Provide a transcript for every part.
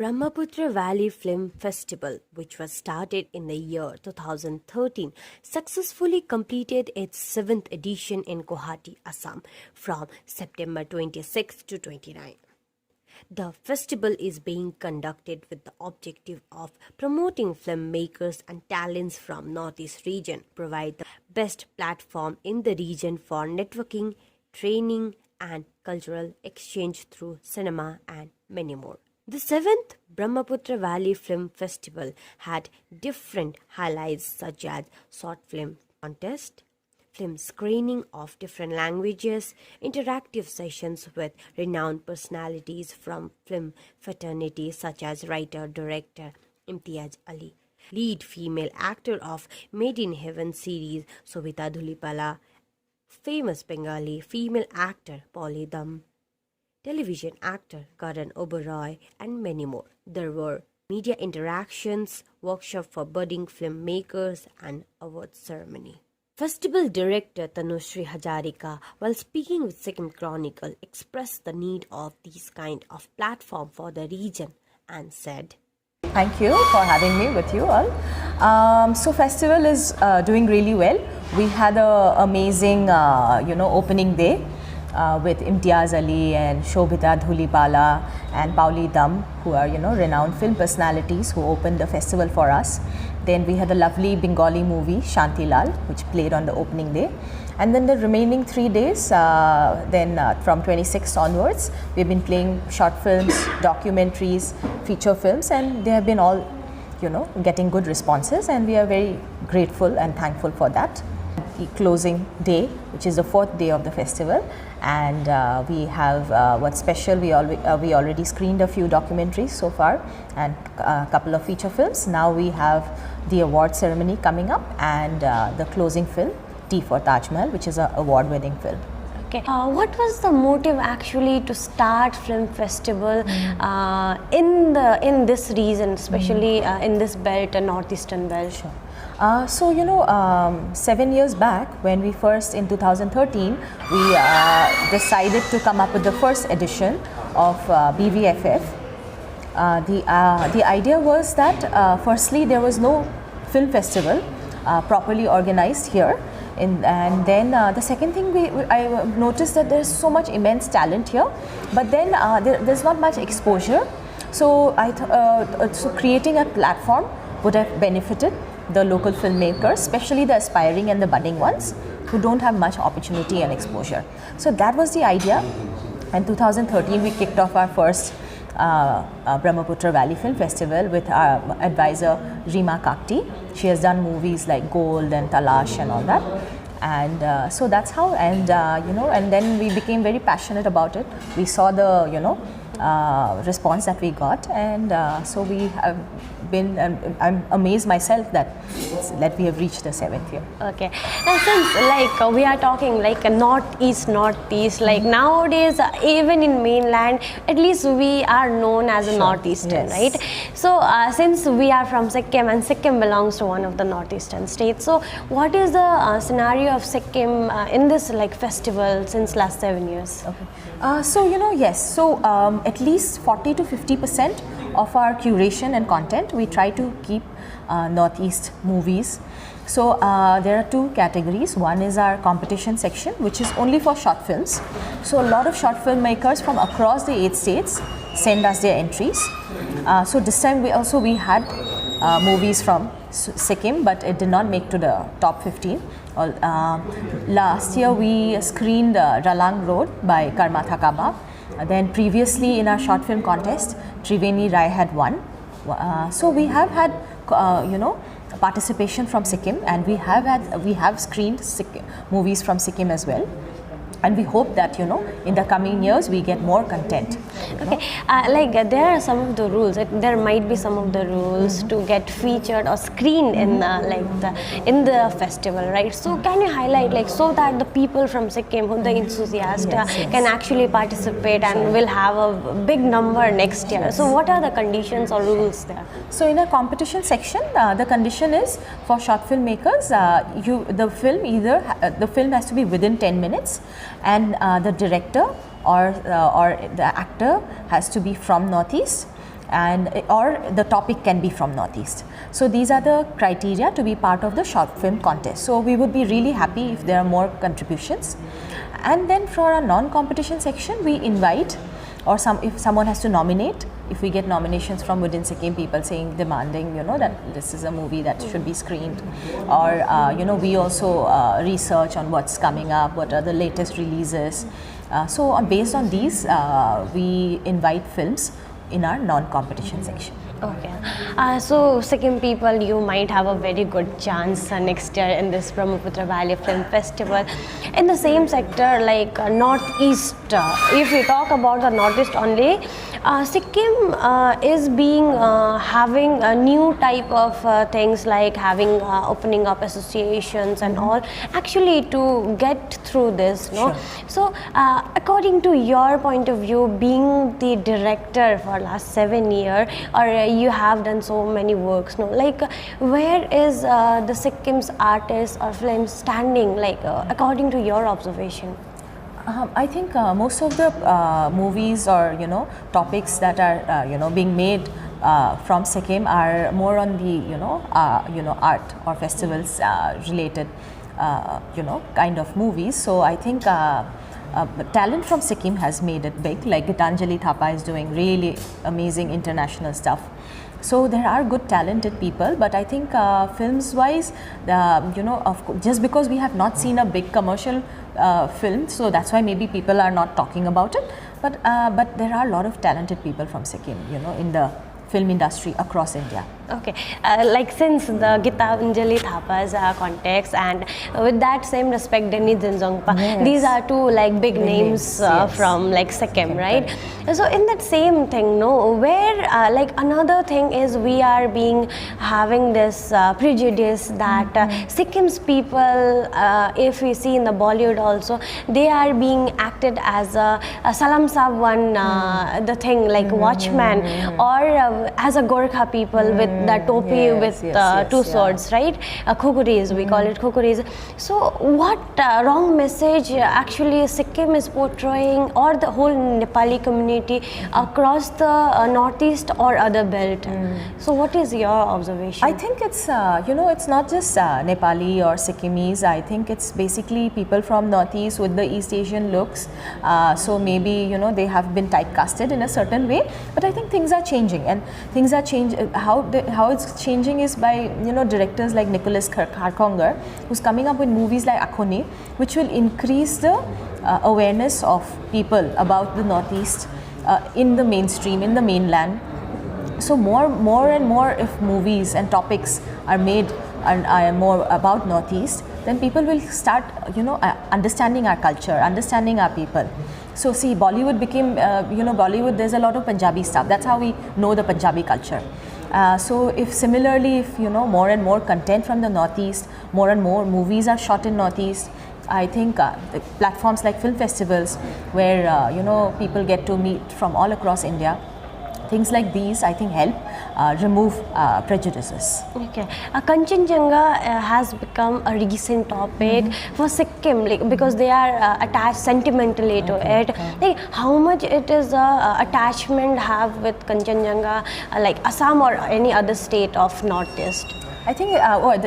Brahmaputra Valley Film Festival, which was started in the year 2013, successfully completed its 7th edition in Guwahati, Assam from September 26 to 29. The festival is being conducted with the objective of promoting filmmakers and talents from Northeast region, provide the best platform in the region for networking, training and cultural exchange through cinema and many more. The 7th Brahmaputra Valley Film Festival had different highlights such as short film contest, film screening of different languages, interactive sessions with renowned personalities from film fraternity such as writer-director Imtiaz Ali, lead female actor of Made in Heaven series Sobhita Dhulipala, famous Bengali female actor Polly Dam, television actor Karan Oberoi, and many more. There were media interactions, workshop for budding filmmakers, and award ceremony. Festival director Tanushree Hajarika, while speaking with Sikkim Chronicle, expressed the need of these kind of platform for the region and said, "Thank you for having me with you all. So festival is doing really well. We had an amazing, opening day with Imtiaz Ali and Sobhita Dhulipala and Pauli Dam, who are renowned film personalities who opened the festival for us. Then we had a lovely Bengali movie Shanti Lal, which played on the opening day. And then the remaining 3 days, from 26th onwards, we've been playing short films, documentaries, feature films, and they have been all, getting good responses, and we are very grateful and thankful for that. The closing day, which is the 4th day of the festival, and we have what's special. We already screened a few documentaries so far and a couple of feature films. Now we have the award ceremony coming up and the closing film, Tea for Taj Mahal, which is an award-winning film. Okay. What was the motive actually to start film festival in this region, especially in this belt, northeastern belt? Sure. 7 years back, when we first, in 2013, we decided to come up with the first edition of BVFF. The idea was that firstly, there was no film festival properly organized here. And then the second thing, I noticed that there's so much immense talent here, but then there's not much exposure. So so creating a platform would have benefited the local filmmakers, especially the aspiring and the budding ones who don't have much opportunity and exposure. So that was the idea. In 2013, we kicked off our first Brahmaputra Valley Film Festival with our advisor Reema Kakti. She has done movies like Gold and Talash and all that. And so that's how, and and then we became very passionate about it. We saw the response that we got, and so we have been, I'm amazed myself that we have reached the 7th year. Okay. Now since we are talking like a northeast, like nowadays even in mainland, at least we are known as a northeastern, yes. right? So since we are from Sikkim and Sikkim belongs to one of the northeastern states, so what is the scenario of Sikkim in this festival since last 7 years? Okay. Yes. So at least 40 to 50% of our curation and content, we try to keep Northeast movies. So there are 2 categories. One is our competition section, which is only for short films. So a lot of short filmmakers from across the 8 states send us their entries. So this time we had movies from Sikkim, but it did not make to the top 15. Last year we screened Ralang Road by Karma Thakaba. Then previously in our short film contest, Triveni Rai had won. So we have had participation from Sikkim, and we have screened movies from Sikkim as well. And we hope that in the coming years we get more content. Okay, there are some of the rules. There might be some of the rules to get featured or screened in the festival, right? So can you highlight so that the people from Sikkim, who the enthusiasts, can actually participate and will have a big number next year? So what are the conditions or rules there? So in a competition section, the condition is for short filmmakers, the film has to be within 10 minutes. And the director or the actor has to be from Northeast, and or the topic can be from Northeast. So these are the criteria to be part of the short film contest. So we would be really happy if there are more contributions. And then for a non-competition section, we invite, or if someone has to nominate, if we get nominations from within Sikkim, people saying, demanding, that this is a movie that should be screened, or we also research on what's coming up, what are the latest releases. So based on these, we invite films in our non-competition section. Okay, so Sikkim people, you might have a very good chance next year in this Brahmaputra Valley Film Festival. In the same sector, like Northeast, if we talk about the Northeast only, Sikkim is being having a new type of things, like having opening up associations and all, actually to get through this, no? Sure. So according to your point of view, being the director for last 7 years, or you have done so many works, no? Like where is the Sikkim's artists or films standing, like according to your observation? I think most of the movies or topics that are being made from Sikkim are more on the art or festivals related kind of movies. So I think talent from Sikkim has made it big. Like Gitanjali Thapa is doing really amazing international stuff. So there are good talented people, but I think films wise, just because we have not seen a big commercial film, so that's why maybe people are not talking about it. But there are a lot of talented people from Sikkim, in the film industry across India. Okay, like since the Gitanjali Thapa's context, and with that same respect, Denny Zinzongpa, Yes. these are two like big names yes. from like Sikkim, right? So in that same thing, no, where like another thing is we are being having this prejudice that Sikkim's people, if we see in the Bollywood also, they are being acted as a Salam Saab one, the thing like watchman, or as a Gorkha people with the topi with two swords, right? Khukuris, we call it khukuris. So what wrong message actually Sikkim is portraying, or the whole Nepali community across the Northeast or other belt? So what is your observation? I think it's it's not just Nepali or Sikkimese. I think it's basically people from Northeast with the East Asian looks. So maybe they have been typecasted in a certain way. But I think things are changing, and things are changing. How it's changing is by directors like Nicholas Harkonger, who's coming up with movies like Akhoni, which will increase the awareness of people about the Northeast in the mainstream, in the mainland. So more and more if movies and topics are made and are more about Northeast, then people will start understanding our culture, understanding our people. So see, Bollywood became Bollywood, there's a lot of Punjabi stuff. That's how we know the Punjabi culture. So if more and more content from the Northeast, more and more movies are shot in Northeast, I think the platforms like film festivals, where people get to meet from all across India, things like these, I think, help remove prejudices. Okay, Kanchenjunga has become a recent topic for Sikkim, like, because they are attached sentimentally to it. Like, how much it is attachment have with Kanchenjunga, like Assam or any other state of Northeast? I think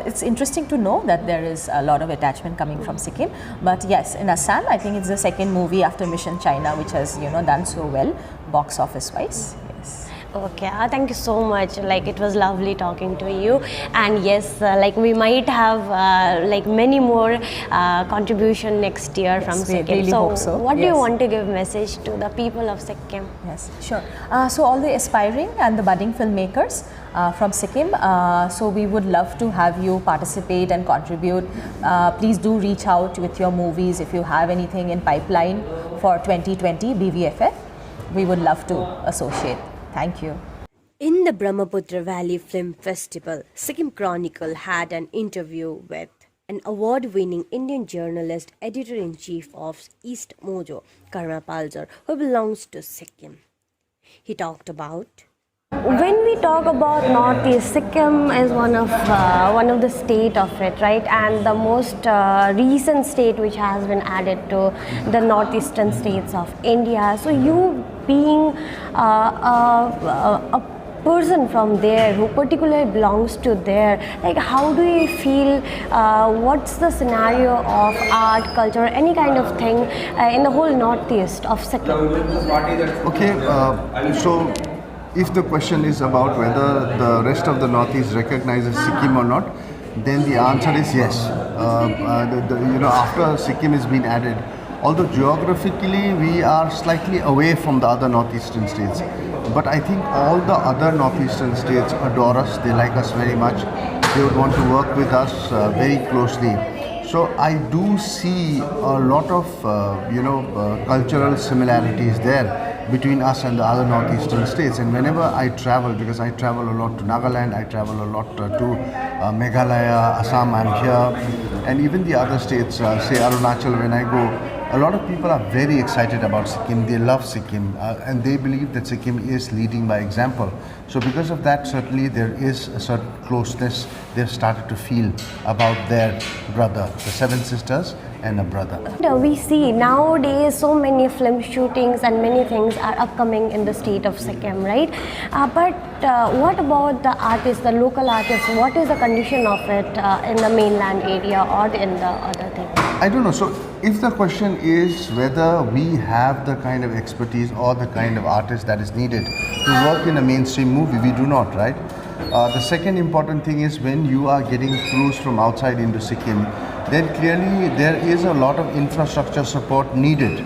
it's interesting to know that there is a lot of attachment coming from Sikkim. But yes, in Assam, I think it's the second movie after Mission China which has done so well box office wise. Yes. Okay, thank you so much. Like, it was lovely talking to you, and yes, like we might have like many more contribution next year from Sikkim. Really hope so. What do you want to give message to the people of Sikkim? Yes, sure. So all the aspiring and the budding filmmakers from Sikkim, so we would love to have you participate and contribute. Please do reach out with your movies if you have anything in pipeline for 2020 BVFF. We would love to associate. Thank you. In the Brahmaputra Valley Film Festival, Sikkim Chronicle had an interview with an award-winning Indian journalist, editor-in-chief of East Mojo, Karma Palzar, who belongs to Sikkim. He talked about, when we talk about Northeast, Sikkim is one of the state of it, right? And the most recent state which has been added to the northeastern states of India. So you being a person from there who particularly belongs to there, like how do you feel, what's the scenario of art, culture, any kind of thing in the whole northeast of Sikkim? Okay, so if the question is about whether the rest of the Northeast recognizes Sikkim or not, then the answer is yes. After Sikkim has been added, although geographically we are slightly away from the other northeastern states, but I think all the other northeastern states adore us. They like us very much. They would want to work with us very closely. So I do see a lot of cultural similarities there between us and the other northeastern states. And whenever I travel, because I travel a lot to Nagaland, I travel a lot to Meghalaya, Assam, I'm here, and even the other states, say Arunachal, when I go, a lot of people are very excited about Sikkim. They love Sikkim and they believe that Sikkim is leading by example. So because of that, certainly there is a certain closeness they've started to feel about their brother, the Seven Sisters and a brother. We see nowadays so many film shootings and many things are upcoming in the state of Sikkim, right? But what about the artists, the local artists? What is the condition of it in the mainland area or in the other thing? I don't know. So if the question is whether we have the kind of expertise or the kind of artist that is needed to work in a mainstream movie, we do not, right? The second important thing is when you are getting crews from outside into Sikkim, then clearly there is a lot of infrastructure support needed.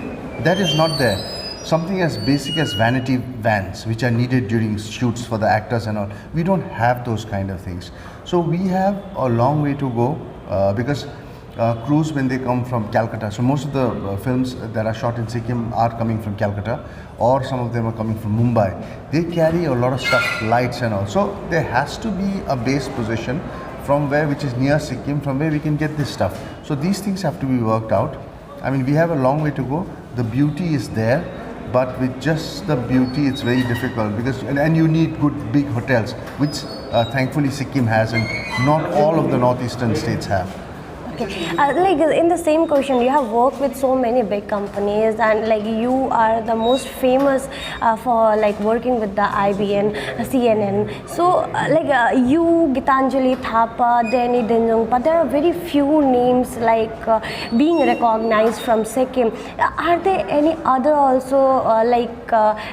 That is not there. Something as basic as vanity vans, which are needed during shoots for the actors and all, we don't have those kind of things. So we have a long way to go because crews, when they come from Calcutta, so most of the films that are shot in Sikkim are coming from Calcutta, or some of them are coming from Mumbai. They carry a lot of stuff, lights and all. So there has to be a base position from where, which is near Sikkim, from where we can get this stuff. So these things have to be worked out. I mean, we have a long way to go. The beauty is there, but with just the beauty, it's very difficult because, and you need good big hotels, which thankfully Sikkim has, and not all of the northeastern states have. Okay. Like in the same question, you have worked with so many big companies, and like you are the most famous for like working with the IBN, CNN. So you, Gitanjali Thapa, Deni Dinjungpa, there are very few names like being recognized from Sikkim. Are there any other also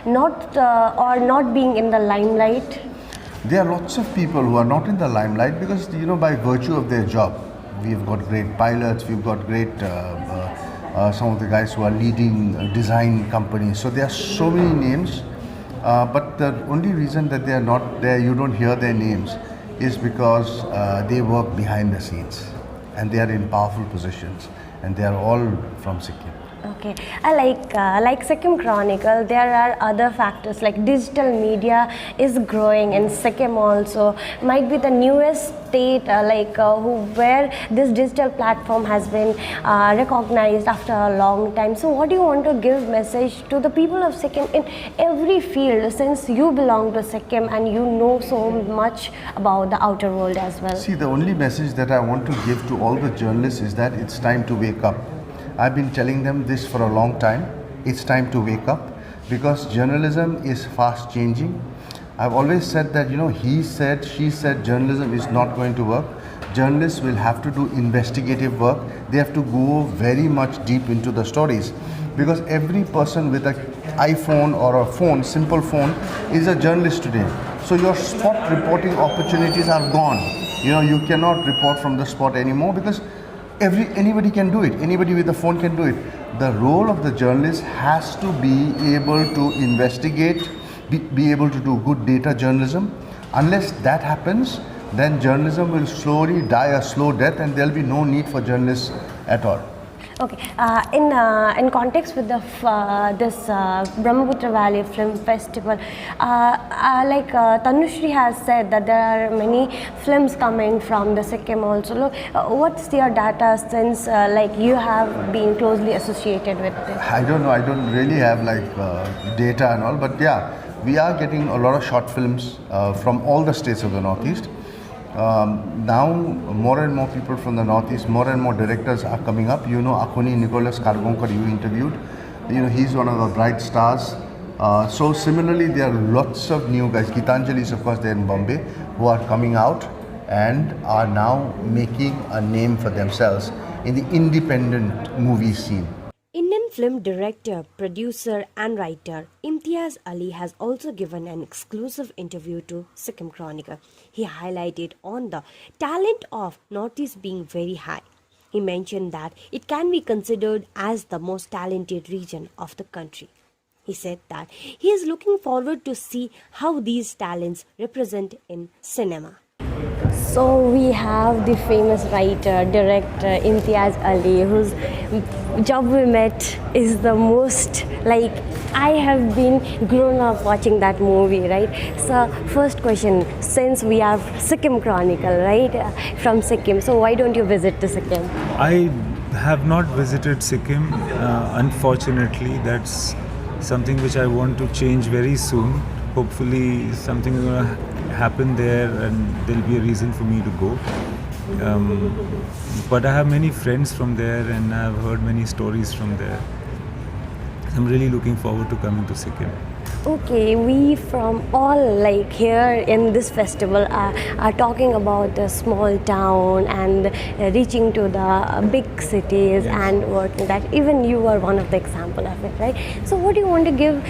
not being in the limelight? There are lots of people who are not in the limelight because, by virtue of their job. We've got great pilots, we've got great, some of the guys who are leading design companies. So there are so many names, but the only reason that they are not there, you don't hear their names, is because they work behind the scenes and they are in powerful positions and they are all from Sikkim. Okay, like Sikkim Chronicle, there are other factors like digital media is growing in Sikkim also. Might be the newest state where this digital platform has been recognized after a long time. So what do you want to give message to the people of Sikkim in every field, since you belong to Sikkim and you know so much about the outer world as well? See, the only message that I want to give to all the journalists is that it's time to wake up. I've been telling them this for a long time. It's time to wake up because journalism is fast changing. I've always said that, he said, she said, journalism is not going to work. Journalists will have to do investigative work. They have to go very much deep into the stories because every person with an iPhone or a phone, simple phone, is a journalist today. So your spot reporting opportunities are gone. You cannot report from the spot anymore because anybody can do it. Anybody with a phone can do it. The role of the journalist has to be able to investigate, be able to do good data journalism. Unless that happens, then journalism will slowly die a slow death and there will be no need for journalists at all. Okay, in context with the this Brahmaputra Valley Film Festival, Tanushri has said that there are many films coming from the Sikkim also. Look, what's your data since you have been closely associated with it? I don't know. I don't really have data and all, but yeah, we are getting a lot of short films from all the states of the Northeast. Now more and more people from the Northeast, more and more directors are coming up. Akoni Nicholas Karbonkar, you interviewed. He's one of the bright stars. So similarly, there are lots of new guys. Gitanjali's, of course, they're in Bombay, who are coming out and are now making a name for themselves in the independent movie scene. Indian film director, producer and writer Imtiaz Ali has also given an exclusive interview to Sikkim Chronicle. He highlighted on the talent of Northeast being very high. He mentioned that it can be considered as the most talented region of the country. He said that he is looking forward to see how these talents represent in cinema. So we have the famous writer, director Imtiaz Ali, whose job we met is the most like I have been grown up watching that movie, right? So first question, since we are Sikkim Chronicle, right, from Sikkim, so why don't you visit to Sikkim? I have not visited Sikkim. Unfortunately, that's something which I want to change very soon. Hopefully, something is going to happen there, and there'll be a reason for me to go. But I have many friends from there, and I've heard many stories from there. I'm really looking forward to coming to Sikkim. Okay, we from all like here in this festival are talking about the small town and reaching to the big cities and what that. Even you are one of the example of it, right? So what do you want to give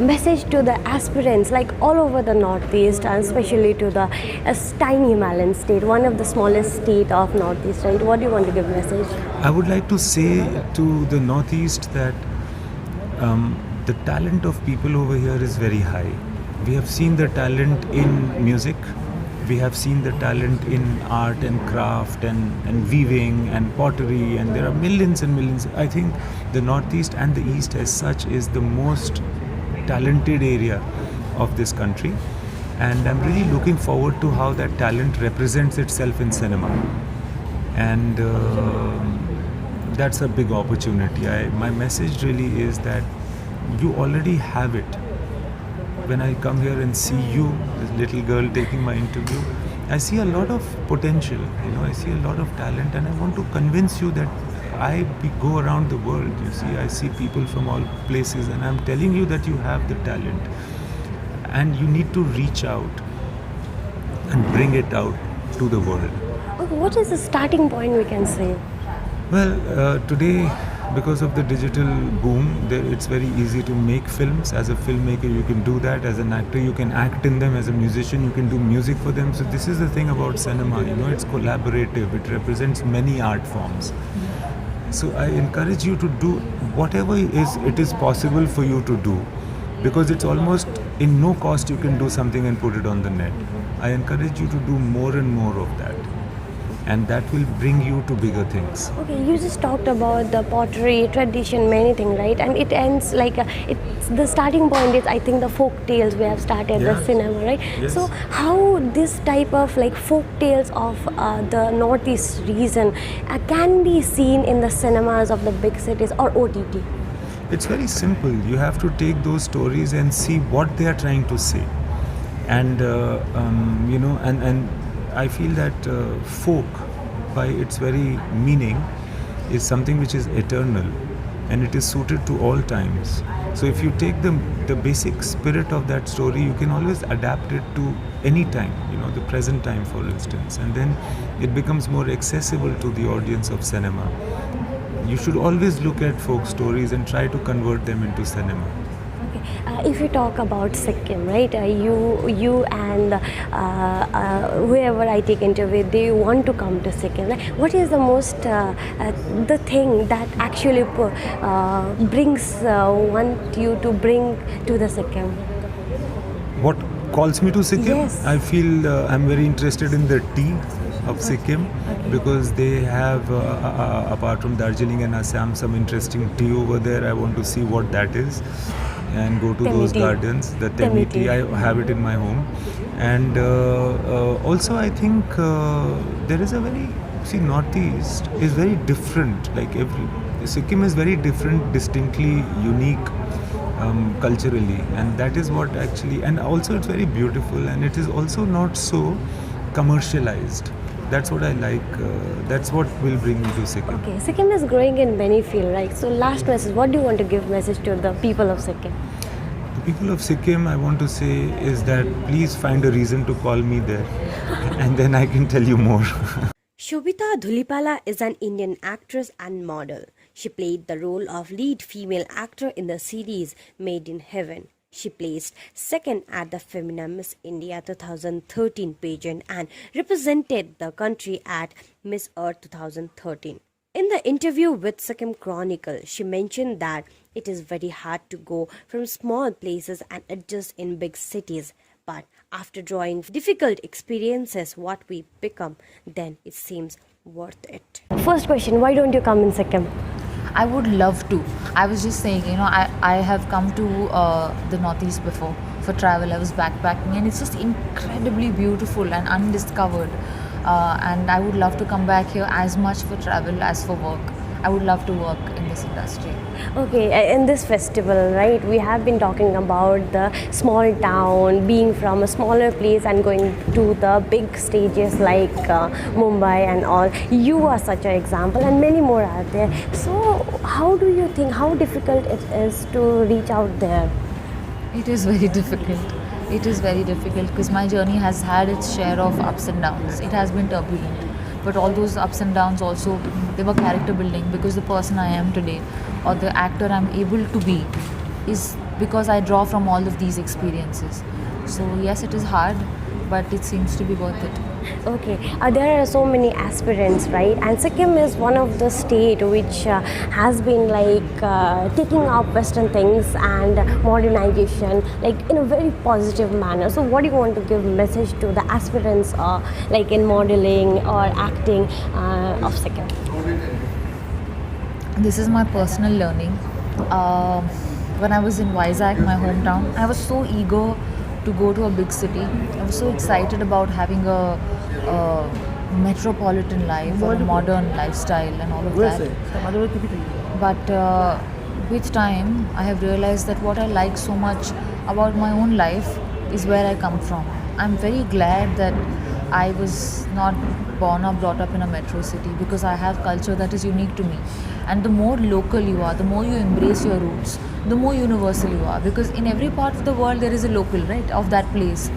message to the aspirants like all over the Northeast and especially to the tiny Himalayan state, one of the smallest state of Northeast, right? What do you want to give message? I would like to say to the Northeast that the talent of people over here is very high. We have seen the talent in music, we have seen the talent in art and craft and weaving and pottery, and there are millions and millions. I think the Northeast and the East as such is the most talented area of this country, and I'm really looking forward to how that talent represents itself in cinema. And that's a big opportunity. My message really is that you already have it. When I come here and see you, this little girl taking my interview, I see a lot of potential, I see a lot of talent, and I want to convince you that go around the world, I see people from all places, and I'm telling you that you have the talent, and you need to reach out and bring it out to the world. Okay, what is the starting point we can say? Well, today, because of the digital boom, it's very easy to make films. As a filmmaker, you can do that. As an actor, you can act in them. As a musician, you can do music for them. So this is the thing about cinema, it's collaborative. It represents many art forms. So I encourage you to do whatever it is possible for you to do, because it's almost in no cost you can do something and put it on the net. I encourage you to do more and more of that, and that will bring you to bigger things. Okay, you just talked about the pottery, tradition, many things, right? And it ends like, it's the starting point is I think the folk tales we have started, the cinema, right? Yes. So how this type of like folk tales of the Northeast region can be seen in the cinemas of the big cities or OTT? It's very simple. You have to take those stories and see what they are trying to say. And, and I feel that folk, by its very meaning, is something which is eternal, and it is suited to all times. So if you take the basic spirit of that story, you can always adapt it to any time, the present time, for instance, and then it becomes more accessible to the audience of cinema. You should always look at folk stories and try to convert them into cinema. If you talk about Sikkim, right, you and whoever I take interview, they want to come to Sikkim. Right? What is the most, the thing that actually want you to bring to the Sikkim? What calls me to Sikkim? Yes. I feel I'm very interested in the tea of Sikkim, because they have, apart from Darjeeling and Assam, some interesting tea over there. I want to see what that is and go to those gardens. The Temi tea, I have it in my home. And also I think there is a very, Northeast is very different. Sikkim is very different, distinctly unique culturally, and that is what actually, and also it's very beautiful, and it is also not so commercialized. That's what I like. That's what will bring me to Sikkim. Okay, Sikkim is growing in many fields, right? So last message, what do you want to give message to the people of Sikkim? The people of Sikkim, I want to say, is that please find a reason to call me there, and then I can tell you more. Shobita Dhulipala is an Indian actress and model. She played the role of lead female actor in the series Made in Heaven. She placed second at the Femina Miss India 2013 pageant and represented the country at Miss Earth 2013. In the interview with Sikkim Chronicle, she mentioned that it is very hard to go from small places and adjust in big cities. But after drawing difficult experiences, what we become, then it seems worth it. First question, why don't you come in Sikkim? I would love to. I was just saying, I have come to the Northeast before for travel. I was backpacking and it's just incredibly beautiful and undiscovered. And I would love to come back here as much for travel as for work. I would love to work in this industry. Okay, in this festival, right, we have been talking about the small town, being from a smaller place and going to the big stages like Mumbai and all. You are such an example and many more are there. So how do you think, how difficult it is to reach out there? It is very difficult. It is very difficult because my journey has had its share of ups and downs. It has been turbulent. But all those ups and downs also, they were character building, because the person I am today or the actor I'm able to be is because I draw from all of these experiences. So yes, it is hard, but it seems to be worth it. Okay, there are so many aspirants, right? And Sikkim is one of the state which has been like taking up Western things and modernization like in a very positive manner. So what do you want to give message to the aspirants like in modeling or acting of Sikkim? This is my personal learning. When I was in Vizag, my hometown, I was so eager to go to a big city. I was so excited about having a metropolitan life or a modern lifestyle and all of that. But with time, I have realized that what I like so much about my own life is where I come from. I'm very glad that I was not born or brought up in a metro city, because I have culture that is unique to me. And the more local you are, the more you embrace your roots, the more universal you are, because in every part of the world there is a local, right, of that place.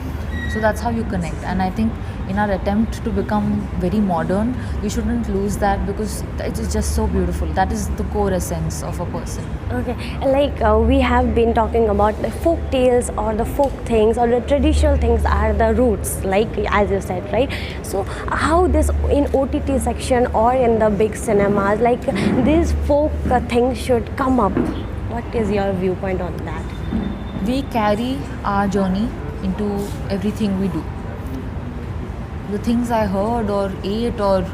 So that's how you connect. And I think in our attempt to become very modern, we shouldn't lose that, because it is just so beautiful. That is the core essence of a person. Okay, like we have been talking about the folk tales or the folk things or the traditional things are the roots, like as you said, right? So how this in OTT section or in the big cinemas, like these folk things should come up. What is your viewpoint on that? We carry our journey into everything we do. The things I heard or ate or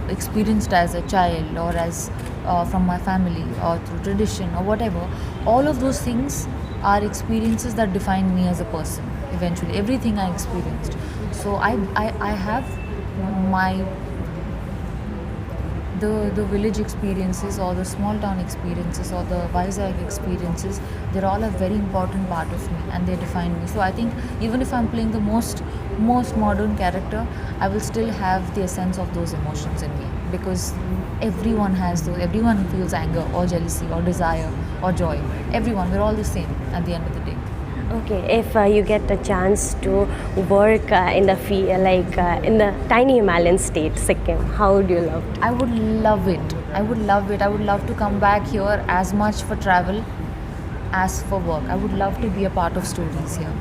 experienced as a child or as from my family or through tradition or whatever, all of those things are experiences that define me as a person eventually, everything I experienced. So I have my the village experiences or the small town experiences or the Vizag experiences, they're all a very important part of me and they define me. So I think even if I'm playing the most modern character, I will still have the essence of those emotions in me, because everyone has those, everyone feels anger or jealousy or desire or joy. Everyone, we're all the same at the end of the day. Okay, if you get a chance to work in the in the tiny Himalayan state, Sikkim, how would you love it? I would love it. I would love it. I would love to come back here as much for travel as for work. I would love to be a part of stories here.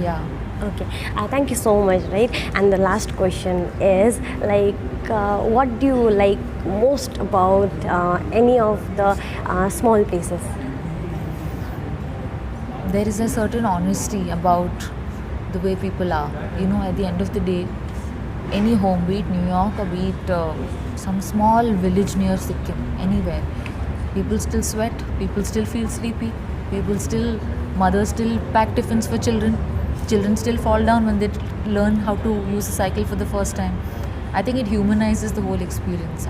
Yeah. Okay, thank you so much, right? And the last question is like, what do you like most about any of the small places? There is a certain honesty about the way people are. You know, at the end of the day, any home, be it New York or be it some small village near Sikkim, anywhere, people still sweat, people still feel sleepy, mothers still pack tiffins for children still fall down when they learn how to use a cycle for the first time. I think it humanizes the whole experience.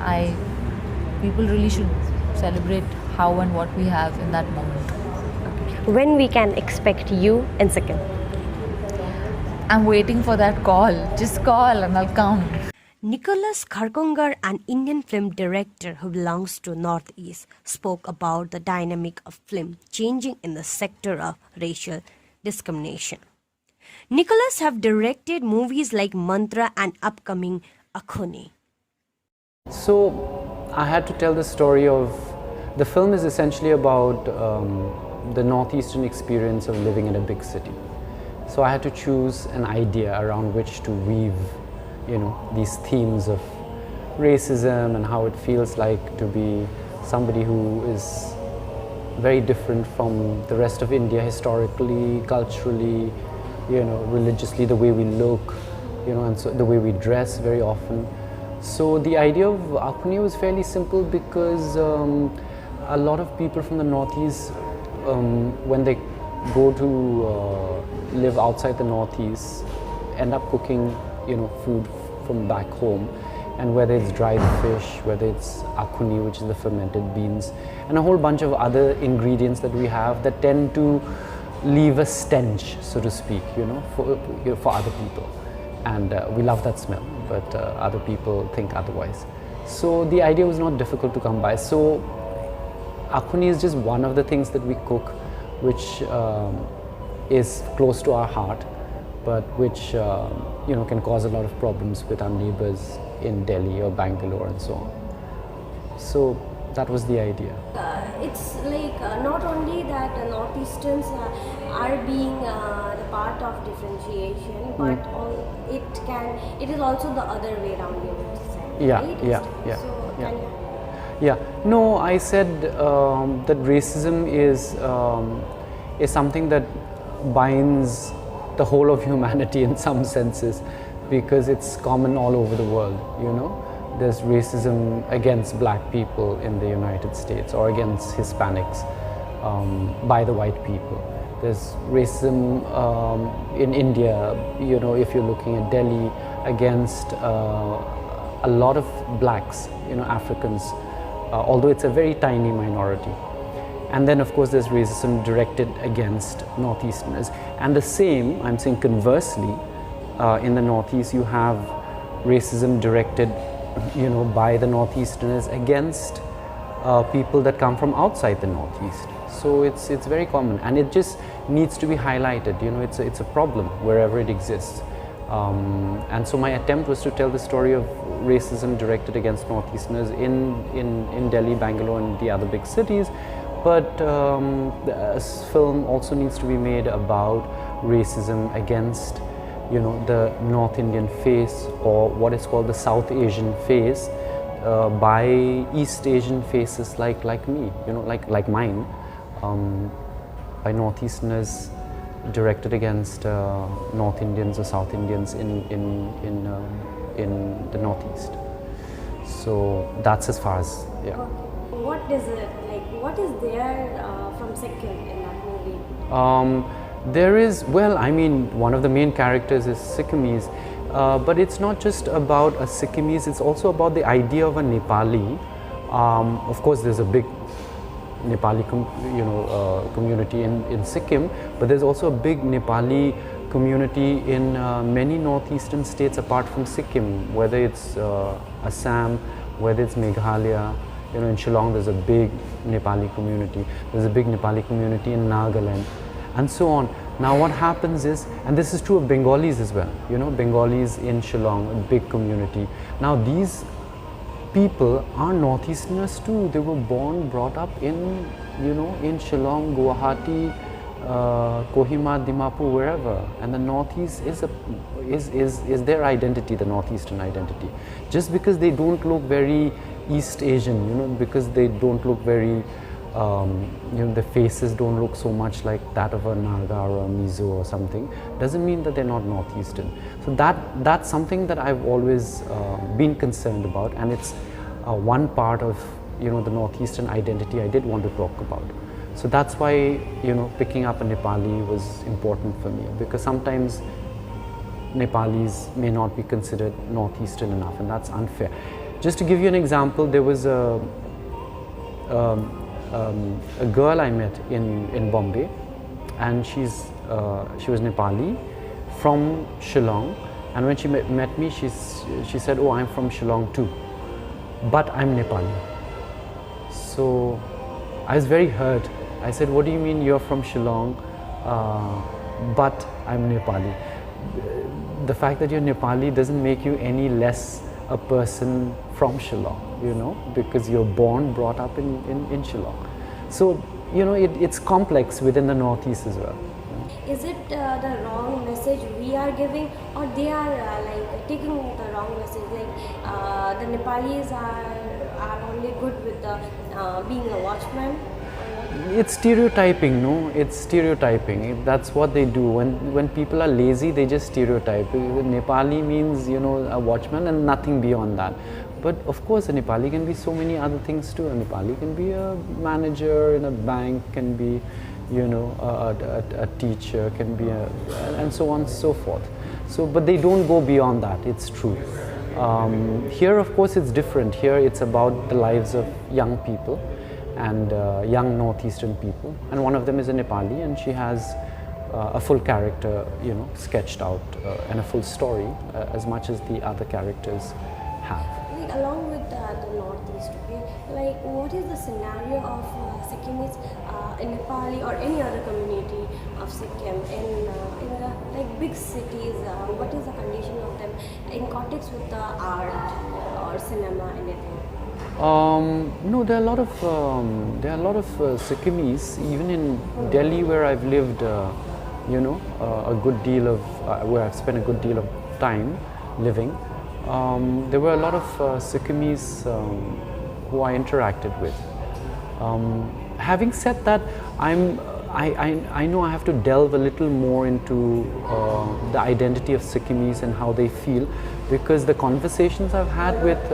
People really should celebrate how and what we have in that moment. When we can expect you in Sikkim? I'm waiting for that call. Just call and I'll come. Nicholas Kharkongar, an Indian film director who belongs to Northeast, spoke about the dynamic of film changing in the sector of racial discrimination. Nicholas have directed movies like Mantra and upcoming Akhuni. So I had to tell the story of, the film is essentially about the northeastern experience of living in a big city. So I had to choose an idea around which to weave, these themes of racism and how it feels like to be somebody who is very different from the rest of India historically, culturally, religiously, the way we look, and so the way we dress very often. So the idea of Akhuni was fairly simple because a lot of people from the Northeast, when they go to live outside the Northeast, end up cooking, food from back home, and whether it's dried fish, whether it's Akhuni, which is the fermented beans, and a whole bunch of other ingredients that we have that tend to leave a stench, so to speak, for other people. And we love that smell, but other people think otherwise. So the idea was not difficult to come by. So Akhuni is just one of the things that we cook, which is close to our heart, but which can cause a lot of problems with our neighbors in Delhi or Bangalore and so on. So that was the idea. It's like not only that Northeasterns are being the part of differentiation, but it is also the other way around, you would say. Yeah, right? yeah. So Yeah. can you? Yeah, no, I said that racism is something that binds the whole of humanity in some senses, because it's common all over the world, There's racism against black people in the United States or against Hispanics by the white people. There's racism in India, if you're looking at Delhi, against a lot of blacks, Africans, although it's a very tiny minority. And then of course there's racism directed against Northeasterners. And the same, I'm saying conversely, in the Northeast you have racism directed by the Northeasterners against people that come from outside the Northeast. So it's very common, and it just needs to be highlighted. It's a problem wherever it exists. And so my attempt was to tell the story of racism directed against Northeasterners in Delhi, Bangalore, and the other big cities. But the film also needs to be made about racism against the North Indian face, or what is called the South Asian face, by East Asian faces like me, like mine, by Northeasterners directed against North Indians or South Indians in the Northeast. So that's as far as, yeah. What is it like? What is there from Sikkim in that movie? There is, one of the main characters is Sikkimese, but it's not just about a Sikkimese, it's also about the idea of a Nepali. Of course, there's a big Nepali community in Sikkim, but there's also a big Nepali community in many northeastern states apart from Sikkim, whether it's Assam, whether it's Meghalaya. In Shillong there's a big Nepali community. There's a big Nepali community in Nagaland, and so on. Now what happens is, and this is true of Bengalis as well, Bengalis in Shillong, a big community. Now these people are Northeasterners too. They were born, brought up in Shillong, Guwahati, Kohima, Dimapur, wherever, and the Northeast is their identity, the Northeastern identity. Just because they don't look very East Asian, because they don't look very, the faces don't look so much like that of a Naga or a Mizo or something, doesn't mean that they're not Northeastern. So that's something that I've always been concerned about, and it's one part of the Northeastern identity I did want to talk about. So that's why picking up a Nepali was important for me, because sometimes Nepalis may not be considered Northeastern enough, and that's unfair. Just to give you an example, there was a girl I met in Bombay, and she was Nepali from Shillong, And when she met me, she said, "Oh, I'm from Shillong too, but I'm Nepali." So I was very hurt. I said, "What do you mean you're from Shillong, but I'm Nepali?" The fact that you're Nepali doesn't make you any less a person from Shillong, you know, because you're born, brought up in Shillong. So, you know, it's complex within the Northeast as well. Is it the wrong message we are giving, or they are like taking the wrong message? Like the Nepalis are only good with the being a watchman. It's stereotyping, no? It's stereotyping. That's what they do. When people are lazy, they just stereotype. Nepali means, you know, a watchman and nothing beyond that. But of course, a Nepali can be so many other things too. A Nepali can be a manager in a bank, can be, you know, a teacher, can be and so on and so forth. So, but they don't go beyond that, it's true. Here, of course, it's different. Here, it's about the lives of young people and young Northeastern people. And one of them is a Nepali, and she has a full character, you know, sketched out and a full story, as much as the other characters have. Like along with the Northeast, okay, like what is the scenario of Sikkimis in Nepali or any other community of Sikkim in the like big cities? What is the condition of them in context with the art or cinema, anything? No, there are a lot of Sikkimis even in Delhi, where I've lived, you know, a good deal of where I've spent a good deal of time living. There were a lot of Sikkimis who I interacted with. Having said that, I know I have to delve a little more into the identity of Sikkimis and how they feel, because the conversations I've had with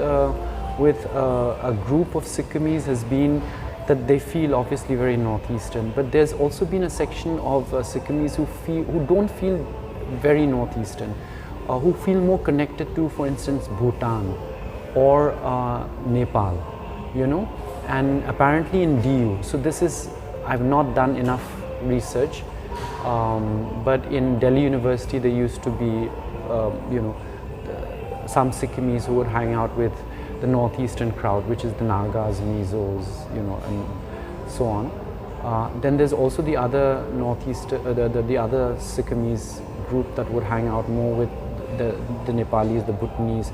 a group of Sikkimis has been that they feel obviously very Northeastern, but there's also been a section of Sikkimis who don't feel very Northeastern, who feel more connected to, for instance, Bhutan or Nepal, you know, and apparently in DU. So this is, I've not done enough research, but in Delhi University there used to be, you know, some Sikkimis who would hang out with the Northeastern crowd, which is the Nagas, Mizos, you know, and so on. Then there's also the other the other Sikkimis group that would hang out more with the Nepalis, the Bhutanese,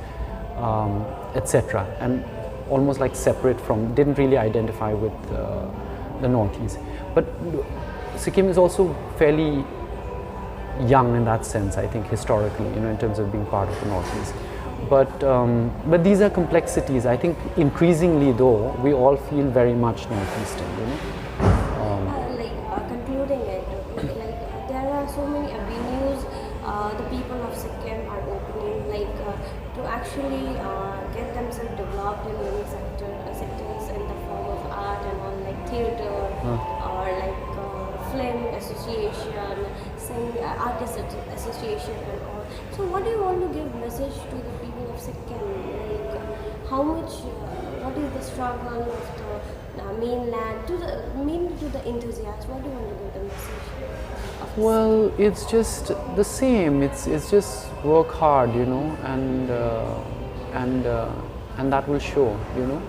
etc. And almost like separate from, didn't really identify with the Northeast. But Sikkim is also fairly young in that sense, I think, historically, you know, in terms of being part of the Northeast. But these are complexities. I think increasingly, though, we all feel very much Northeastern, you know. Concluding it, like there are so many avenues the people of Sikkim are opening, like to actually get themselves developed in many sectors in the form of art and all, like theater or like film association, artist association and all. So what do you want to give message to the people of Sikkim? Like how much, what is the struggle of the mainland, mainly to the enthusiasts? What do you want to give the message? Well, it's just the same. It's just work hard, you know, and that will show, you know.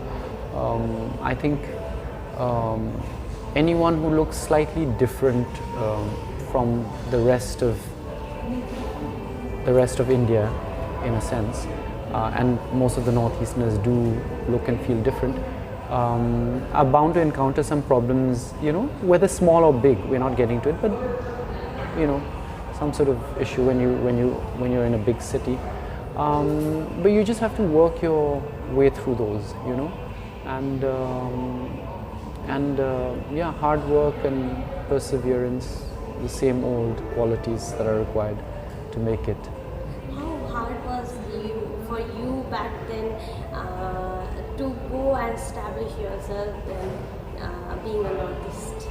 I think anyone who looks slightly different from the rest of India, in a sense, and most of the Northeasterners do look and feel different, are bound to encounter some problems, you know, whether small or big. We're not getting to it, but you know, some sort of issue when you're in a big city. But you just have to work your way through those, you know, and yeah, hard work and perseverance, the same old qualities that are required to make it. How hard was for you back then to go and establish yourself and being a Northeast?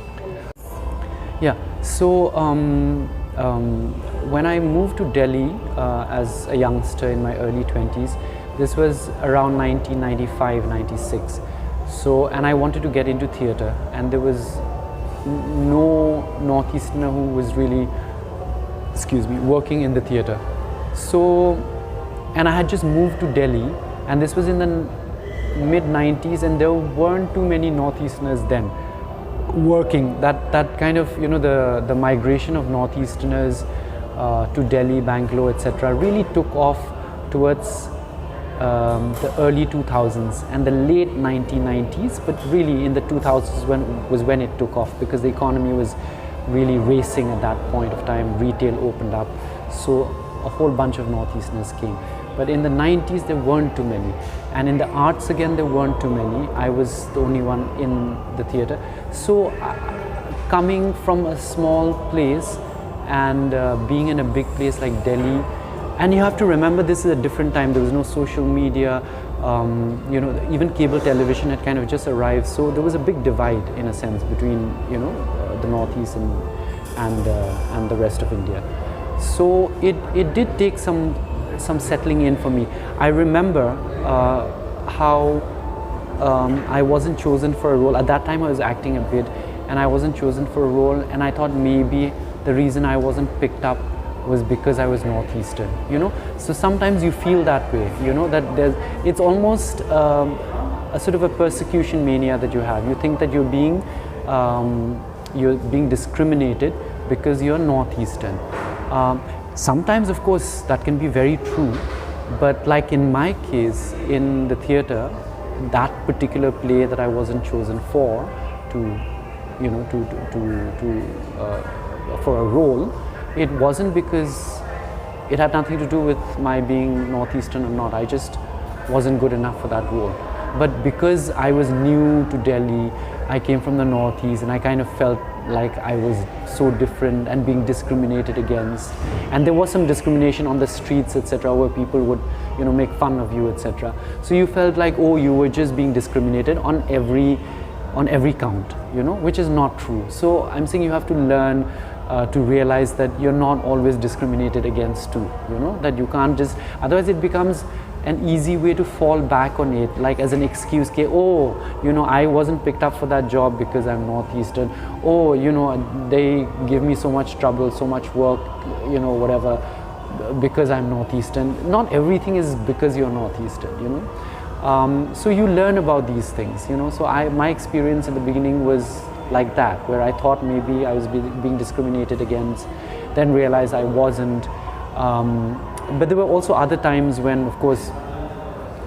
Yeah, so when I moved to Delhi as a youngster in my early 20s, this was around 1995, 96. So, and I wanted to get into theatre, and there was no Northeasterner who was really, working in the theatre. So, and I had just moved to Delhi, and this was in the mid 90s, and there weren't too many Northeasterners then working. That kind of, you know, the migration of Northeasterners to Delhi, Bangalore, etc. really took off towards the early 2000s and the late 1990s, but really in the 2000s was when it took off, because the economy was really racing at that point of time. Retail opened up, so a whole bunch of Northeasterners came. But in the 90s there weren't too many, and in the arts again there weren't too many. I was the only one in the theatre. So coming from a small place and being in a big place like Delhi, and you have to remember this is a different time. There was no social media, you know, even cable television had kind of just arrived. So there was a big divide in a sense between, you know, the Northeast and the rest of India. So it did take some settling in for me. I remember how I wasn't chosen for a role. At that time I was acting a bit, and I wasn't chosen for a role, and I thought maybe the reason I wasn't picked up was because I was Northeastern, you know. So sometimes you feel that way, you know, that it's almost a sort of a persecution mania that you have. You think that you're being discriminated because you're Northeastern. Sometimes, of course, that can be very true, but like in my case, in the theatre, that particular play that I wasn't chosen for for a role, it wasn't because it had nothing to do with my being Northeastern or not. I just wasn't good enough for that role. But because I was new to Delhi, I came from the Northeast, and I kind of felt like I was so different and being discriminated against. And there was some discrimination on the streets, etc., where people would, you know, make fun of you, etc. So you felt like, oh, you were just being discriminated on every count, you know, which is not true. So I'm saying you have to learn to realize that you're not always discriminated against too, you know, that you can't just, otherwise it becomes an easy way to fall back on it, like as an excuse. Oh, you know, I wasn't picked up for that job because I'm Northeastern. Oh, you know, they give me so much trouble, so much work, you know, whatever, because I'm Northeastern. Not everything is because you're Northeastern, you know. So you learn about these things, you know. So my experience in the beginning was like that, where I thought maybe I was being discriminated against, then realized I wasn't. But there were also other times when, of course,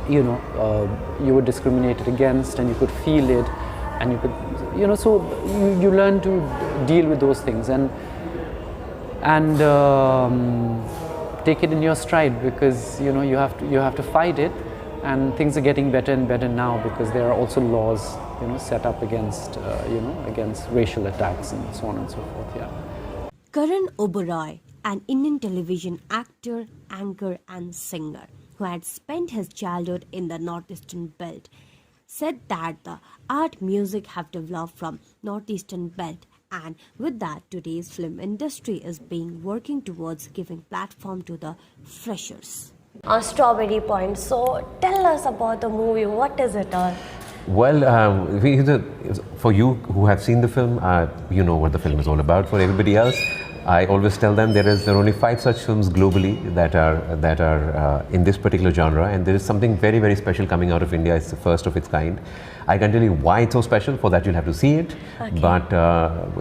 you know, you were discriminated against, and you could feel it, and you could, you know, so you learn to deal with those things and take it in your stride, because, you know, you have to fight it, and things are getting better and better now because there are also laws, you know, set up against, you know, against racial attacks and so on and so forth. Yeah. Karan Oberoi, an Indian television actor, anchor and singer who had spent his childhood in the Northeastern Belt, said that the art music have developed from Northeastern Belt, and with that today's film industry is working towards giving platform to the freshers. Strawberry Point. So tell us about the movie. What is it all? Well, for you who have seen the film, you know what the film is all about. For everybody else, I always tell them there are only 5 such films globally that are in this particular genre, and there is something very, very special coming out of India. It's the first of its kind. I can tell you why it's so special. For that, you'll have to see it. Okay. But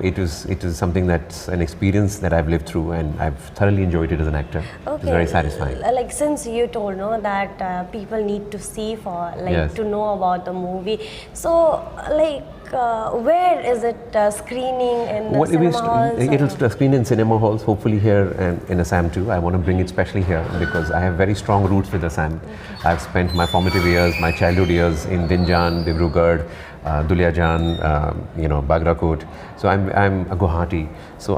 it is something that's an experience that I've lived through, and I've thoroughly enjoyed it as an actor. Okay. It's very satisfying. Like, since you told that people need to see for Yes. to know about the movie. So like. Where is it screening in the cinema halls? It'll screen in cinema halls, hopefully here and in Assam too. I want to bring it specially here because I have very strong roots with Assam. I've spent my formative years, my childhood years in Dinjan, Dibrugarh, Duliajan, you know, Bagrakot. So I'm a Guwahati. So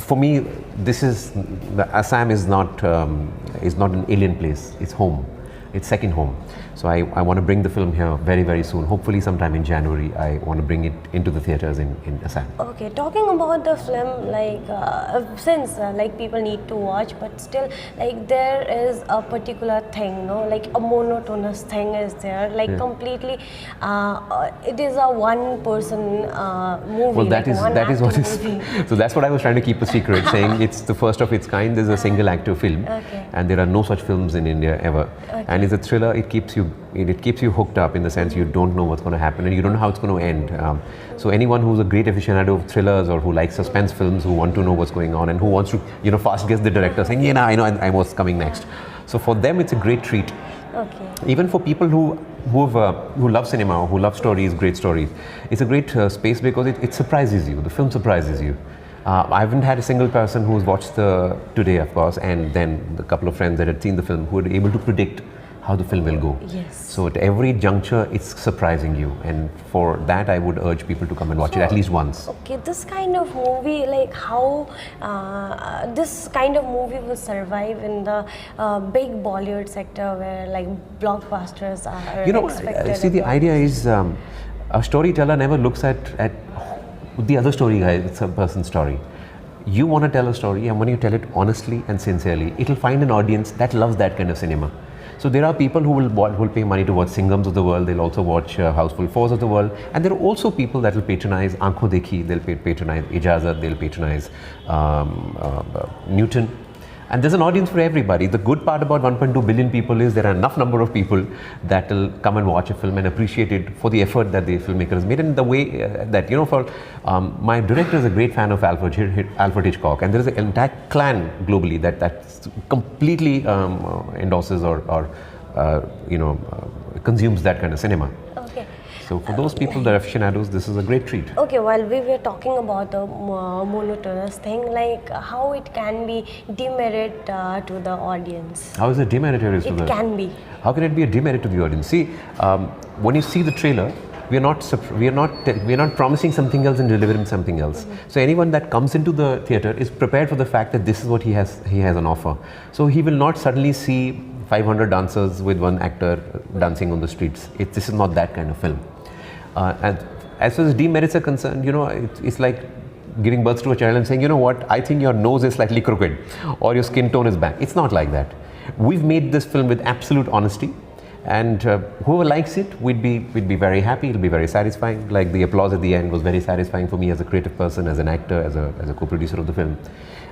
for me, Assam is not an alien place. It's home. It's second home. So I want to bring the film here very, very soon. Hopefully sometime in January, I want to bring it into the theatres in Assam. Okay, talking about the film, like since like people need to watch, but still like there is a particular thing, no, like a monotonous thing is there, like completely. It is a one-person movie. Well, like that is what is. movie. So that's what I was trying to keep a secret, saying it's the first of its kind. There's a single actor film, and there are no such films in India ever. And it's a thriller. It keeps you hooked up in the sense you don't know what's going to happen and you don't know how it's going to end. So anyone who's a great aficionado of thrillers or who likes suspense films, who want to know what's going on and who wants to fast guess the director, saying yeah, I know I what's coming next. So for them, it's a great treat. Okay. Even for people who love cinema, who love stories, great stories, it's a great space because it surprises you. The film surprises you. I haven't had a single person who's watched today, of course, and then the couple of friends that had seen the film who were able to predict how the film will go. Yes. So at every juncture, it's surprising you, and for that, I would urge people to come and watch it at least once. Okay, this kind of movie, like how this kind of movie will survive in the big Bollywood sector where like blockbusters are expected. See, the idea is a storyteller never looks at the other story guy. It's a person's story. You want to tell a story, and when you tell it honestly and sincerely, it'll find an audience that loves that kind of cinema. So there are people who will pay money to watch Singhams of the world. They'll also watch Houseful 4s of the world, and there are also people that will patronize Aankho Dekhi. They'll patronize Ijazat. They'll patronize Newton. And there's an audience for everybody. The good part about 1.2 billion people is there are enough number of people that will come and watch a film and appreciate it for the effort that the filmmaker has made, and the way that, my director is a great fan of Alfred Hitchcock, and there is an entire clan globally that completely endorses or consumes that kind of cinema. Okay. So for those people that are aficionados, this is a great treat. Okay, while we were talking about the monotonous thing, like how it can be demerit to the audience. How is it demeritorious to the? It can be. How can it be a demerit to the audience? See, when you see the trailer, we are not promising something else and delivering something else. So anyone that comes into the theatre is prepared for the fact that this is what he has on offer. So he will not suddenly see 500 dancers with one actor dancing on the streets. This is not that kind of film. And as far as demerits are concerned, it's like giving birth to a child and saying, you know what, I think your nose is slightly crooked or your skin tone is back. It's not like that. We've made this film with absolute honesty, and whoever likes it, we'd be very happy. It'll be very satisfying. Like the applause at the end was very satisfying for me as a creative person, as an actor, as a co-producer of the film.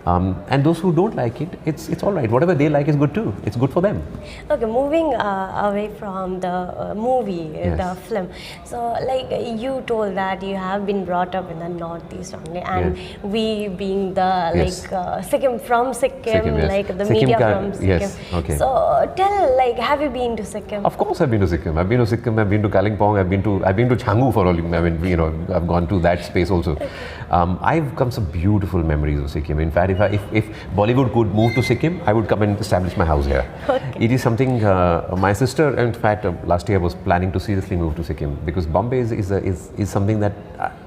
And those who don't like it, it's all right. Whatever they like is good too. It's good for them. Okay, moving away from the movie, Yes. the film. So, like you told that you have been brought up in the northeast only, and Yes. we being the Yes. Sikkim, from Sikkim, Yes. like the Sikkim media can- from Sikkim. yes, okay. So, tell, like, have you been to Sikkim? Of course, I've been to Sikkim. I've been to Kalimpong. I've been to Canggu for all. I've gone to that space also. I've come some beautiful memories of Sikkim. In fact, if Bollywood could move to Sikkim, I would come and establish my house here. Okay. It is something. My sister, in fact, last year was planning to seriously move to Sikkim because Bombay is something that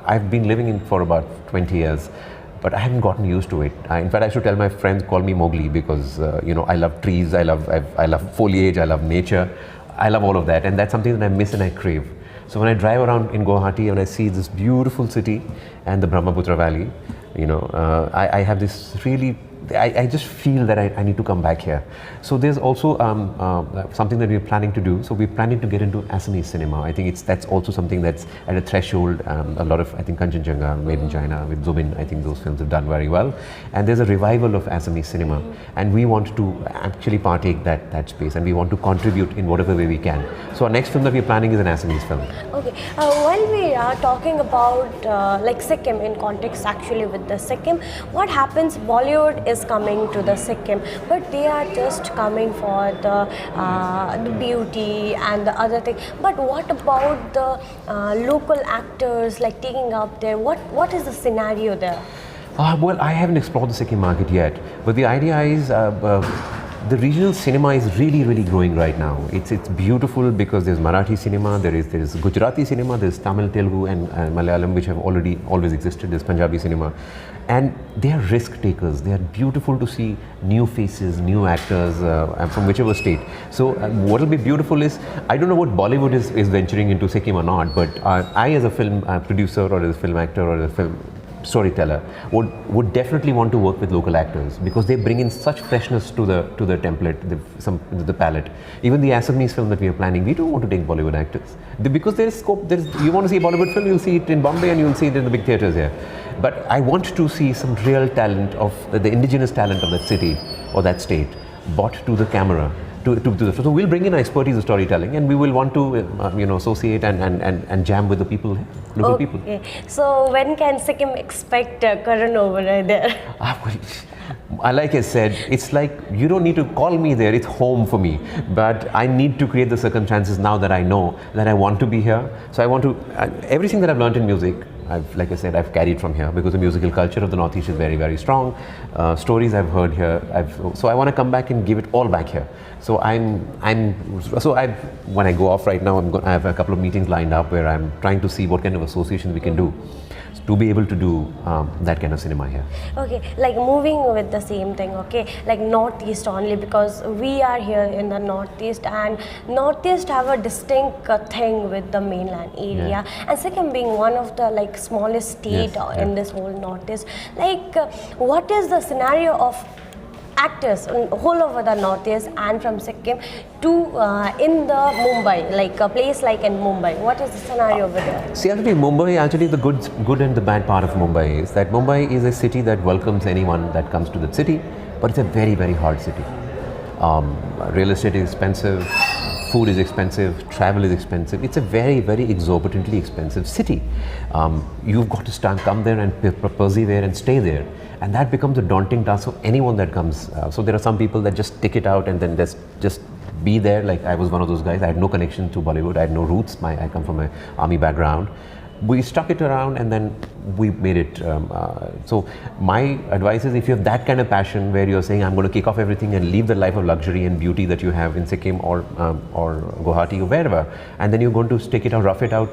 I've been living in for about 20 years. But I haven't gotten used to it. In fact, I should tell my friends, call me Mowgli, because I love trees, I love foliage, I love nature, I love all of that, and that's something that I miss and I crave. So when I drive around in Guwahati and I see this beautiful city and the Brahmaputra Valley, I have this really. I just feel that I need to come back here. So there's also something that we're planning to do. So we're planning to get into Assamese cinema. I think that's also something that's at a threshold. A lot of, I think, Kanchenjunga, Made in China, with Zubin, I think those films have done very well. And there's a revival of Assamese cinema. And we want to actually partake that space, and we want to contribute in whatever way we can. So our next film that we're planning is an Assamese film. Okay, while we are talking about like Sikkim in context actually with the Sikkim, what happens, Bollywood is coming to the Sikkim, but they are just coming for the beauty and the other thing. But what about the local actors like taking up there? What is the scenario there? Well, I haven't explored the Sikkim market yet, but the idea is the regional cinema is really, really growing right now. It's beautiful because there's Marathi cinema, there is Gujarati cinema, there's Tamil, Telugu and Malayalam, which have always existed. There's Punjabi cinema, and they are risk takers. They are beautiful to see new faces, new actors from whichever state. So what will be beautiful is, I don't know what Bollywood is venturing into Sikkim or not, but I as a film producer or as a film actor or as a film storyteller would definitely want to work with local actors, because they bring in such freshness to the template, the palette. Even the Assamese film that we are planning, we don't want to take Bollywood actors, because there is scope. You want to see a Bollywood film, you'll see it in Bombay and you'll see it in the big theatres here. But I want to see some real talent of the indigenous talent of that city or that state brought to the camera. So we'll bring in expertise of storytelling, and we will want to associate and jam with the people, local people. Okay. So when can Sikkim expect Karan over there? Like I said, it's like you don't need to call me there, it's home for me. But I need to create the circumstances now that I know that I want to be here. So I want to, everything that I've learned in music, like I said, I've carried from here, because the musical culture of the Northeast is very, very strong. Stories I've heard here, so I want to come back and give it all back here. So when I go off right now, I have a couple of meetings lined up where I'm trying to see what kind of association we can do to be able to do that kind of cinema here. Okay, like moving with the same thing, okay, like Northeast only, because we are here in the Northeast, and Northeast have a distinct thing with the mainland area, and Sikkim being one of the like smallest state in this whole Northeast, like what is the scenario of actors whole over the Northeast and from Sikkim to in the Mumbai, like a place like in Mumbai? What is the scenario over there? See, actually the good and the bad part of Mumbai is that Mumbai is a city that welcomes anyone that comes to the city, but it's a very, very hard city. Real estate is expensive, food is expensive, travel is expensive. It's a very, very exorbitantly expensive city. You've got to come there and persevere and stay there. And that becomes a daunting task for anyone that comes. So there are some people that just stick it out and then just be there. Like I was one of those guys. I had no connection to Bollywood. I had no roots. I come from an army background. We stuck it around and then we made it. So my advice is, if you have that kind of passion where you're saying, I'm going to kick off everything and leave the life of luxury and beauty that you have in Sikkim or Guwahati or wherever, and then you're going to stick it out, rough it out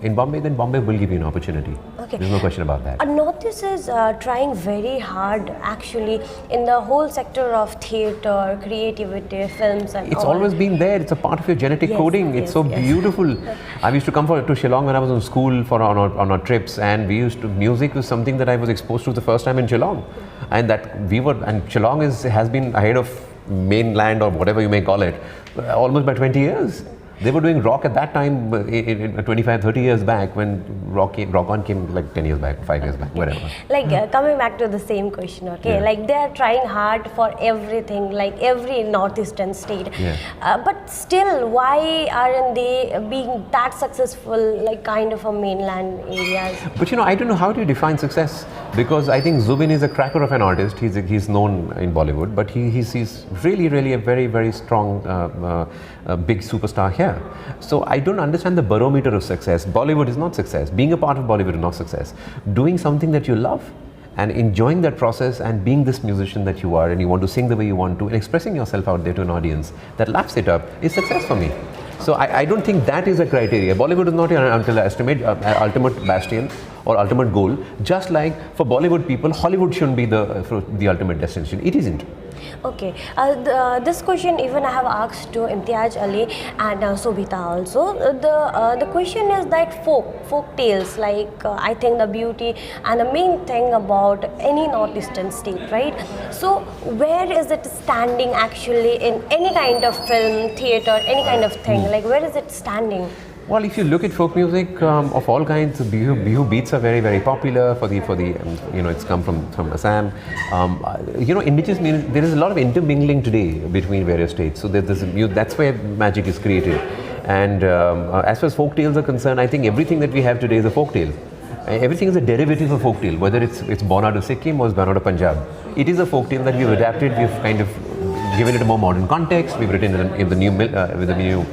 in Bombay, then Bombay will give you an opportunity. Okay. There's no question about that. Northeast is trying very hard actually in the whole sector of theatre, creativity, films and It's all. always been there. It's a part of your genetic coding. It's so beautiful. I used to come to Shillong when I was in school for on our trips, and music was something that I was exposed to the first time in Shillong, and Shillong has been ahead of mainland or whatever you may call it almost by 20 years. They were doing rock at that time, 25, 30 years back, when rock on came like 10 years back, 5 years back, whatever. Like coming back to the same question, okay, like they are trying hard for everything, like every northeastern state, but still, why aren't they being that successful, like kind of a mainland areas? But I don't know, how do you define success? Because I think Zubin is a cracker of an artist. He's known in Bollywood, but he's really, really a very, very strong, big superstar here. So I don't understand the barometer of success. Bollywood is not success. Being a part of Bollywood is not success. Doing something that you love and enjoying that process and being this musician that you are, and you want to sing the way you want to and expressing yourself out there to an audience that laps it up, is success for me. So I don't think that is a criteria. Bollywood is not an ultimate bastion or ultimate goal. Just like for Bollywood people, Hollywood shouldn't be the ultimate destination. It isn't. Okay, this question even I have asked to Imtiaz Ali and Sobhita also. The question is that folk tales, like I think the beauty and the main thing about any northeastern state, right? So where is it standing actually in any kind of film, theatre, any kind of thing? Like where is it standing? Well, if you look at folk music of all kinds, Bihu beats are very, very popular for the it's come from Assam. Indigenous music, there is a lot of intermingling today between various states. So that's where magic is created. And as far as folk tales are concerned, I think everything that we have today is a folk tale. Everything is a derivative of folk tale, whether it's born out of Sikkim or it's born out of Punjab. It is a folk tale that we've adapted. We've kind of given it a more modern context. We've written it in the new with the new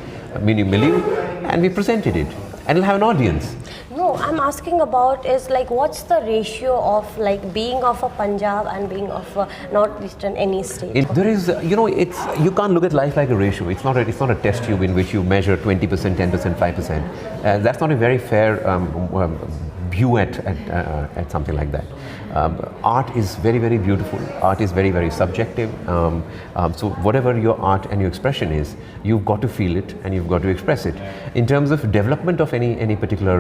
milieu, and we presented it, and it'll have an audience. No, I'm asking about is like, what's the ratio of like being of a Punjab and being of a northeastern any state? There is, it's you can't look at life like a ratio. It's not a test tube in which you measure 20%, 10%, 5%. That's not a very fair view at something like that. Art is very, very beautiful. Art is very, very subjective. So whatever your art and your expression is, you've got to feel it and you've got to express it. In terms of development of any particular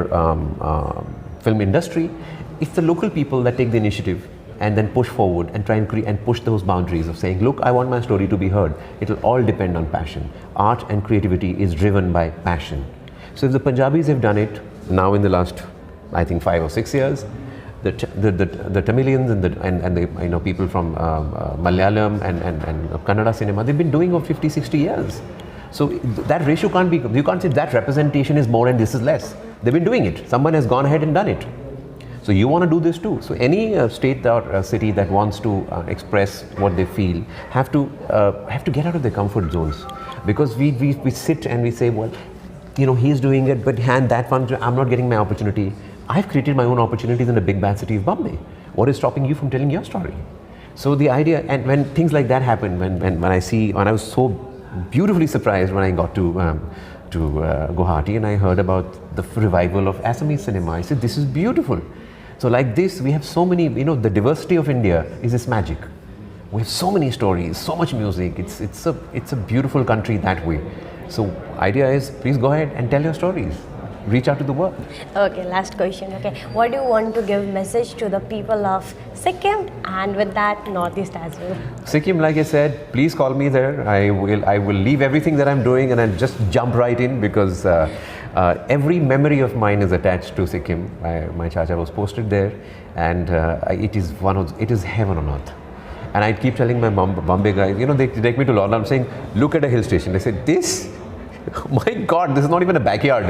film industry, it's the local people that take the initiative and then push forward and try and create and push those boundaries of saying, look, I want my story to be heard. It'll all depend on passion. Art and creativity is driven by passion. So if the Punjabis have done it now in the last, I think, 5 or 6 years, the Tamilians and the people from Malayalam and Kannada cinema, they've been doing it for 50, 60 years. So that ratio can't be, you can't say that representation is more and this is less. They've been doing it. Someone has gone ahead and done it. So you want to do this too. So any state or city that wants to express what they feel have to get out of their comfort zones, because we sit and we say, well, he's doing it, but that one, I'm not getting my opportunity. I've created my own opportunities in the big bad city of Bombay. What is stopping you from telling your story? So the idea, and when things like that happen, when I was so beautifully surprised when I got to Guwahati and I heard about the revival of Assamese cinema. I said, this is beautiful. So like this, we have so many, the diversity of India is this magic. We have so many stories, so much music. It's a beautiful country that way. So idea is, please go ahead and tell your stories. Reach out to the world. Okay, last question. Okay, what do you want to give message to the people of Sikkim and with that Northeast as well? Sikkim, like I said, please call me there. I will leave everything that I'm doing and I'll just jump right in, because every memory of mine is attached to Sikkim. My chacha was posted there, and it is heaven on earth. And I keep telling my Bombay guys, they take me to Lorna. I'm saying, look at a hill station. They said, this. My God, this is not even a backyard.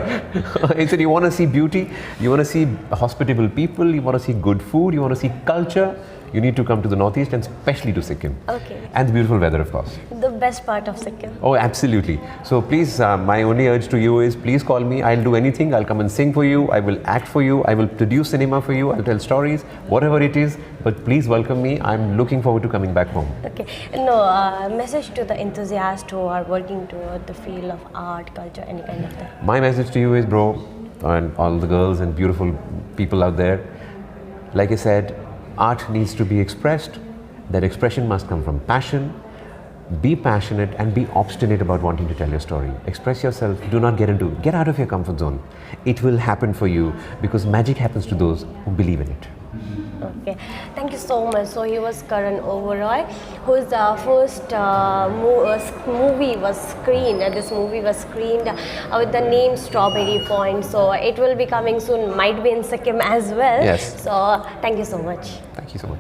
I said, you want to see beauty, you want to see hospitable people, you want to see good food, you want to see culture, you need to come to the Northeast and especially to Sikkim. Okay. And the beautiful weather, of course. The best part of Sikkim. Oh, absolutely. So please, my only urge to you is, please call me. I'll do anything. I'll come and sing for you. I will act for you. I will produce cinema for you. I'll tell stories, whatever it is. But please welcome me. I'm looking forward to coming back home. Okay. Message to the enthusiasts who are working toward the field of art, culture, any kind of thing. My message to you is, bro, and all the girls and beautiful people out there, like I said, art needs to be expressed. That expression must come from passion. Be passionate and be obstinate about wanting to tell your story. Express yourself. Do not get out of your comfort zone. It will happen for you, because magic happens to those who believe in it. Okay, thank you so much. So he was Karan Oberoi, whose first movie was screened. This movie was screened with the name Strawberry Point. So it will be coming soon. Might be in Sikkim as well. Yes. So thank you so much. Thank you so much.